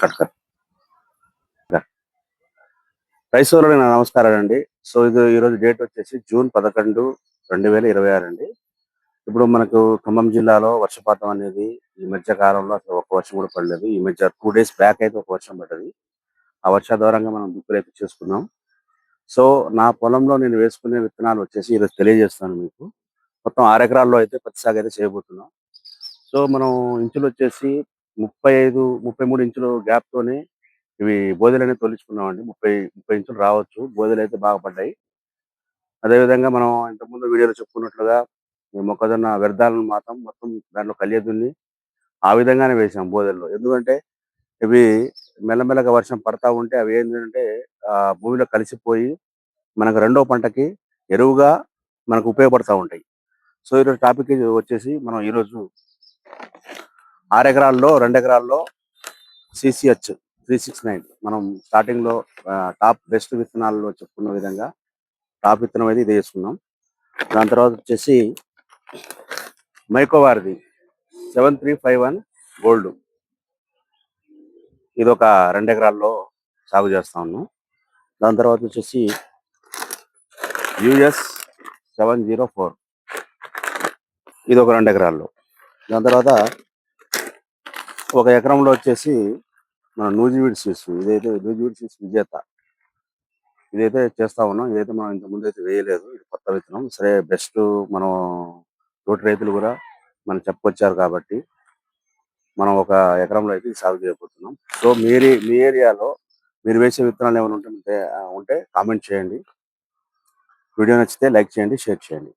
Cut cut రైతులకు నా నమస్కారాలండి. సో ఇది ఈరోజు డేట్ వచ్చేసి జూన్ 11, 2026 అండి. ఇప్పుడు మనకు ఖమ్మం జిల్లాలో వర్షపాతం అనేది ఈ మధ్య కాలంలో అసలు ఒక్క వర్షం కూడా పడలేదు. ఈ మధ్య 2 డేస్ బ్యాక్ అయితే ఒక వర్షం పడ్డది. ఆ వర్షాధారంగా మనం దుక్కులైతే చేసుకున్నాం. సో నా పొలంలో నేను వేసుకునే విత్తనాలు వచ్చేసి ఈరోజు తెలియజేస్తాను మీకు. మొత్తం 6 ఎకరాల్లో అయితే పత్తి సాగు అయితే చేయబోతున్నాం. సో మనం ఇంచులొచ్చేసి 35, 33 ఇంచులు గ్యాప్‌తోని ఇవి బోదెలనేవి తొలిచుకున్నామండి. 30 ఇంచులు రావచ్చు. బోదెలైతే బాగా పడ్డాయి. అదేవిధంగా మనం ఇంతకుముందు వీడియోలో చెప్పుకున్నట్లుగా ఈ మొక్కజొన్న వ్యర్థాలను మాత్రం మొత్తం దాంట్లో కలియదున్ని ఆ విధంగానే వేసాం బోదెల్లో. ఎందుకంటే ఇవి మెల్లమెల్లగా వర్షం పడతా ఉంటే అవి ఏంటంటే భూమిలో కలిసిపోయి మనకు రెండో పంటకి ఎరువుగా మనకు ఉపయోగపడతా ఉంటాయి. సో ఈరోజు టాపిక్ వచ్చేసి మనం ఈరోజు 6 ఎకరాల్లో 2 ఎకరాల్లో CCH 369 మనం స్టార్టింగ్‌లో టాప్ బెస్ట్ విత్తనాల్లో చెప్పుకున్న విధంగా టాప్ విత్తనం అయితే ఇదే చేసుకున్నాం. దాని తర్వాత వచ్చేసి మైకోవారిది 7351 గోల్డ్ ఇదొక 2 ఎకరాల్లో సాగు చేస్తా ఉన్నాం. దాని తర్వాత వచ్చేసి US 704 ఇదొక 2 ఎకరాల్లో. దాని తర్వాత ఒక ఎకరంలో వచ్చేసి మన నూజివీడ్ సీడ్స్ ఇదైతే నూజివీడ్ సీడ్స్ విజేత ఇదైతే చేస్తా ఉన్నాం. ఇదైతే మనం ఇంతకుముందు అయితే వేయలేదు. ఇది కొత్త విత్తనం. సరే బెస్ట్ మనం తోటి రైతులు కూడా మనం చెప్పుకొచ్చారు కాబట్టి మనం ఒక ఎకరంలో అయితే ఇది సాగు చేయబోతున్నాం. సో మీ ఏరియాలో మీరు వేసే విత్తనాలు ఏమైనా ఉంటే కామెంట్ చేయండి. వీడియో నచ్చితే లైక్ చేయండి, షేర్ చేయండి.